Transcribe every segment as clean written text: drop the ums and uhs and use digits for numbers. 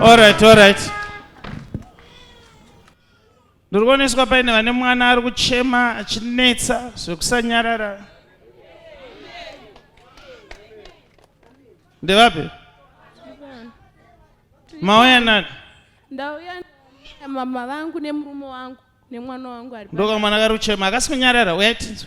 All right. Ndikuoneswa paine vane mwana ari kuchema achinetsa zvekusanyarara. Ndevapi? Mauya nani? Ndauya mama vangu nemurume wangu nemwana wangu ari. Ndoka mwana ari kuchema akasi kunyarara uyatinzo.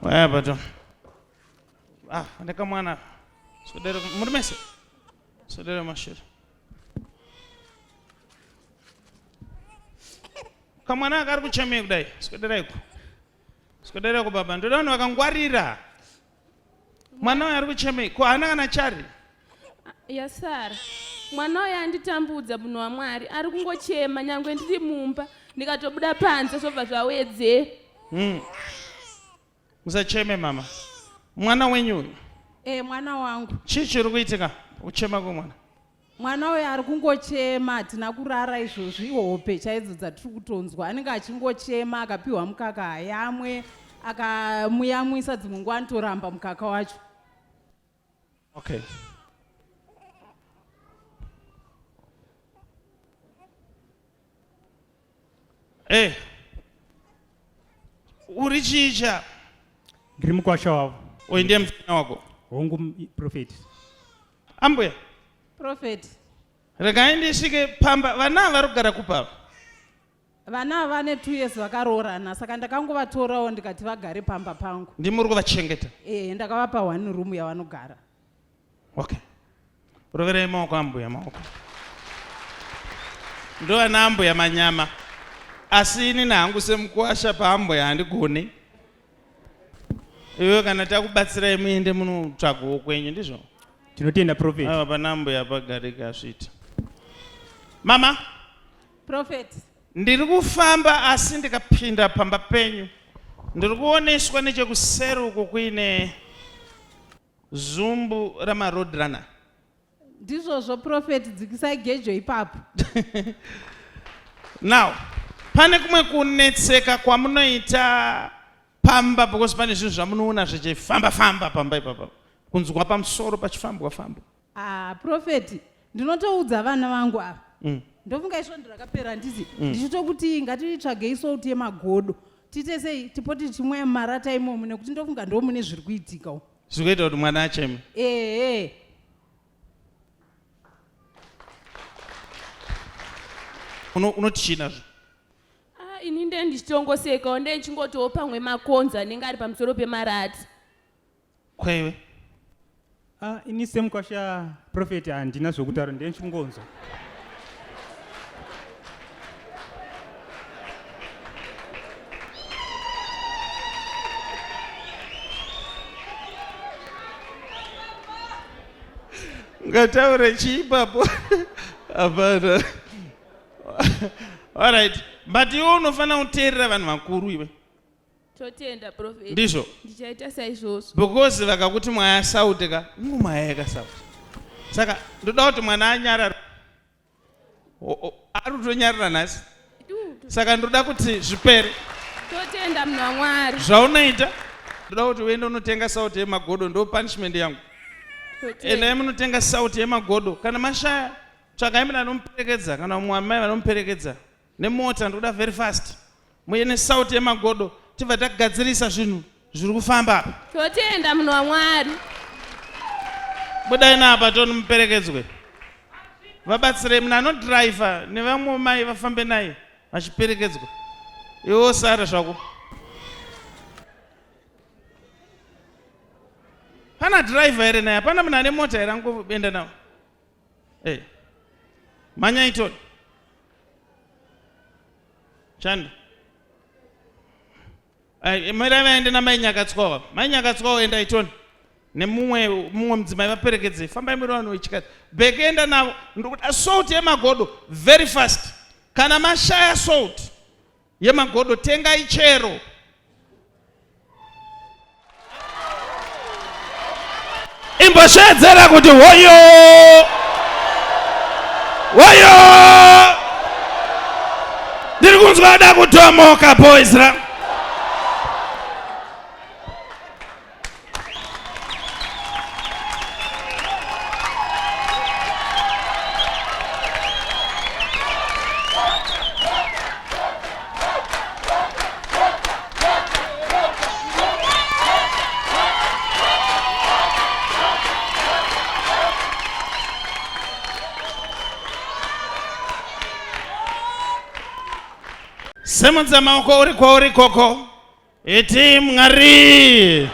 Waya bato. Ndeka mwana. Sodero murumese. Sodero mashira. Kamwana akari kucheme kudai. Sodero iko. Sodero ko baba. Ndoda vanhu vakangwarira. Mwana uyu ari kucheme ko hana kana chari. Yes sir. Mwana uyu anditambudza munhu waMwari. Ari kungochema nyangwe ndiri mumba. Ndikatobuda panze sobva zvawedze. Musacheme mama. Mwana wenyu uyu? Mwana wangu. Chii chiri kuitika kuchema kwemwana? Mwana uyu ari kungochema, hatina kurara izvozvi, hope chaidzo dzatiri kutonzwa. Anenge achingochema, akapiwa mukaka hayamwe, akamuyamwisa dzimwe nguva anotoramba mukaka wacho. Okay. Uri chicha? Ndiri Mukwasha wavo. Uyu ndiye mufana wako? Hongu Prophet. Ambuya. Prophet. Regai ndisvike pamba. Vana vari kugara kupava? Vana vane 2 years vakaroorana, saka ndakangovatorawo ndikati vagare pamba pangu. Ndimi uri kuvachengeta? Ndakavapa 1 room yavanogara. Okay. Roverei maoko ambuya maoko. Ndo ana ambuya manyama. Asi ini nangu semukwasha paambuya handigoni. Iwe kana takubatsirai muende munotsvagawo kwenyu ndizvo? Tinotenda Prophet. Ava pana ambuya pagarika asvita. Mama? Prophet. Ndiri kufamba asi ndikapinda pamba penyu. Ndiri kuoneswa nechekuseri uko kuine zumbu ramaroadrunner. Ndizvozvo Prophet, dzikisai gejo ipapo. Now, pane kumwe kunetseka kwamunoita pamba because pane zvinhu zvamunoona zvichifamba pamba ipapo. Kunzwa pamusoro pachifambwa. Prophet, ndinotoudza vana vangu ava. Ndofunga izvo ndirakapera nditi ndichitokuti ngatitsvagei sauti yemagodo. Tite sei tipoti chimwe marata imomo nekuti ndofunga ndo mune zviri kuitika. Zviri kuita kuti mwana acheme. Unoti chinazvo? Ini ndichitongosekawo ndichingotiwo pamwe makonzo anenge ari pamusoro pemarati. Kwaiwe? Ini semukwasha Prophet handina zvokutaura, ndichingonzwa. Ngataure chiipapo. Hapana. All right. But iwe unofana kuteerera vanhu vakuru iwe. Totenda Prophet. Ndizvo? Ndichaita saizvozvo. Because vakakuti mwaya sautika, mwaya yakasauta. Saka ndoda kuti mwana anyarara. Ari kutonyarara nhasi. Saka ndoda kuti zvipere. Totenda munhu waMwari. Zvaunoita ndoda kuti uende unotenga sauti yemagodo, ndo punishment yangu. Endai munotenga sauti yemagodo. Kana mashaya tsvakai munhu anomuperekedza, kana mwamai vanomuperekedza nemota, ndoda very fast muine sauti yemagodo tibva tagadzirisa zvinhu zviri kufamba apa. Totenda munhu waMwari. Budai napa tomuperekedzwe. Vabatsirei munhu anodhiraivha nevamwe mai vafambe naye vachiperekedzwa. Iwo sara zvako. Pana driver here naye, pana munhu ane mota here angobenda nawo. Manya itoni. Chando. Mhere vaende namai Nyakatswawa. Mai Nyakatswawa enda itoni. nemumwe mudzimai vaperekedze, fambai muri vanhu vechikadzi, bheki enda navo, ndokuti salt yemagodo very fast. Kana mashaya salt yemagodo tengai chero. Imboshedzera kuti hoyo hoyo, ndiri kunzwa ada kutomoka boys ra. Semudza maoko uri kwauri koko, iti Mwari,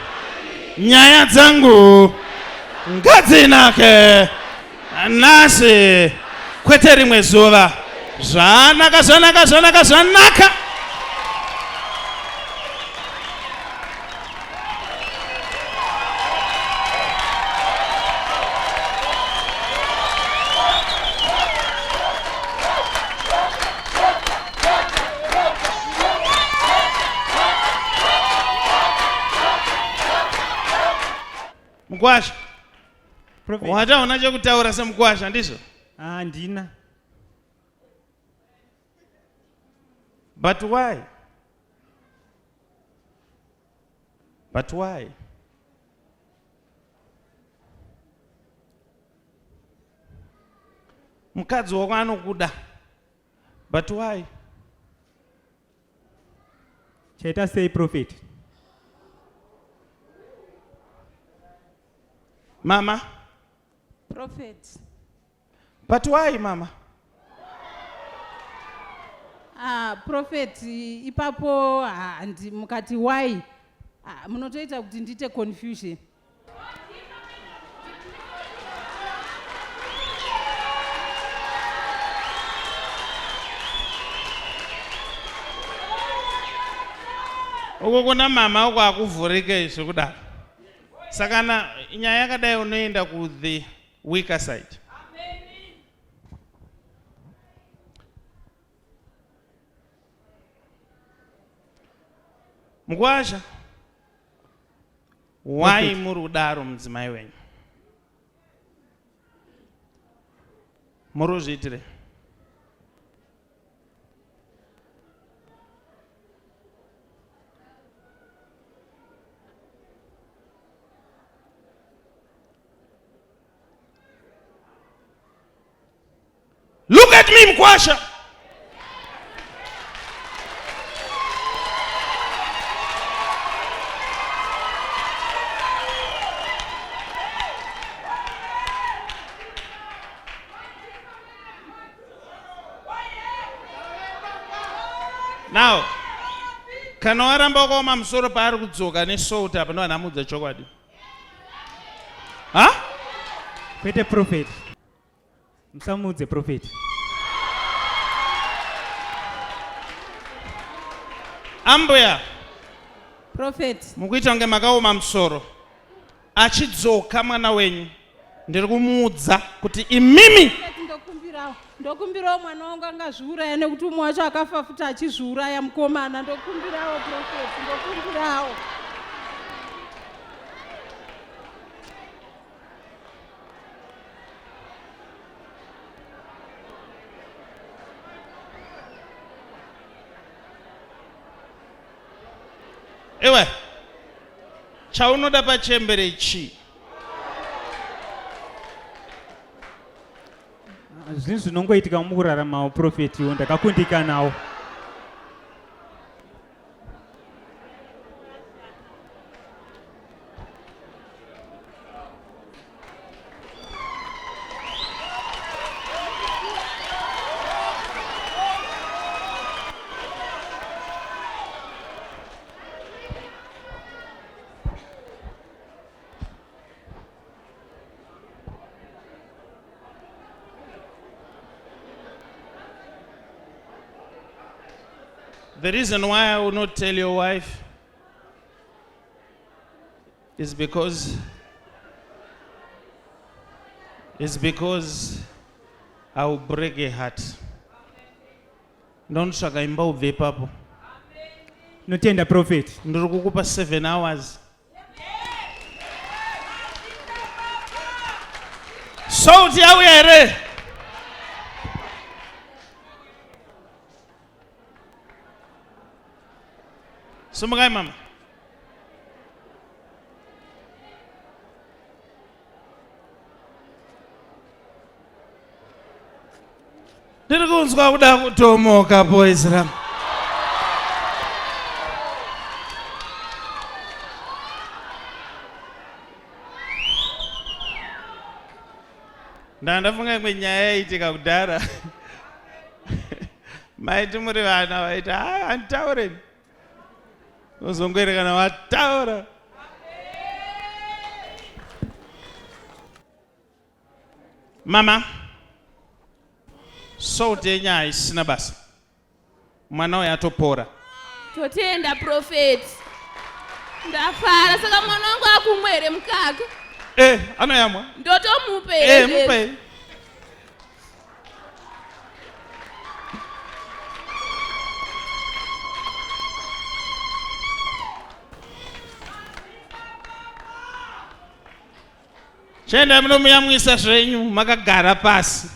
nyaya dzangu ngadzinake nasi kwete rimwe zuva. Zvanaka zvanaka zvanaka zvanaka. Mukwasha, wata unacho kutaura semukwasha ndizvo? Handina. But why? But why? Mukadzi wako anokuda. But why? Chaita sei Prophet? Mama? Prophet. But why, Mama? Prophet, ipapo handi mukati why? Munotoita kuti ndite confusion. Uko kuna mama uko akuvhurike zvekudaro. Sakana nyaya yakadai unoenda ku the weaker side. Mukwasha, why muri kudaro mudzimai wenyu? Muri kuzviitire? Look at me, Mukwasha. Now, kana waramba kuoma musoro paari kudzoka nesalt apa ndo anamudza chokwadi. Ha? Kwete Prophet. Musamudze Prophet. Ambuya. Prophet. Mukuita kunge makaoma musoro. Achidzoka mwana wenyu. Ndiri kumuudza kuti imimi ndokumbirawo mwana wangu angazviuraya nekuti umwe wacho akafa futi achizviuraya mukomana. Ndokumbirawo Prophet, ndokumbirawo. Ewe, chaunoda pachembere ichi. Zvinhu zvinongoitika mukurarama Prophet ndakakundika nawo. The reason why I will not tell your wife is because is because I will break a heart. Ndonotsvaga imba ubve ipapo. Notenda Prophet. Ndiri kukupa 7 hours. Sauti yauya here. Sumukai mama. Ndiri kunzwa kuda kutomoka boys ram. Ndafunga imwe nyaya yaitika kudhara. Maiti muri vana vaiti handitaureni. Uzongwerekana wataura. Mama, sauti yenyaya isina basa. Mwana uyu atopora. Totenda Prophet. Ndafara saka mwana wangu akumwere mukaka. Anoyamwa? Ndotomupe. Mupe. Chenda munomuyamwisa zvenyu makagara pasi.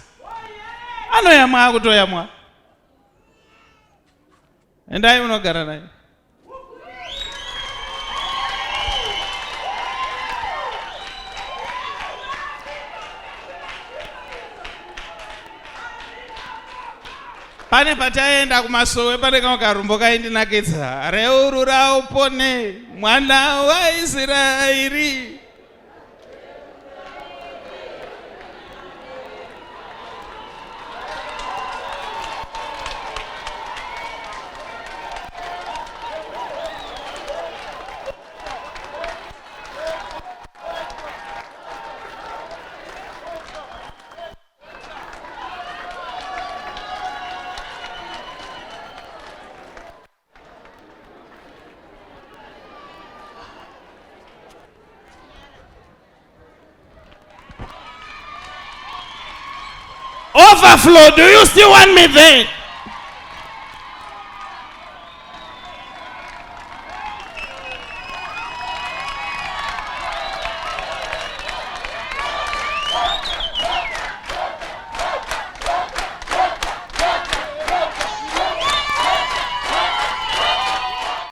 Anoyamwa akutoyamwa. Endai munogara naye. Pane pataenda kumasowe pane kamwe karumbo kaindinakidza. Reurura upone mwana waIsraeri. Overflow, do you still want me there?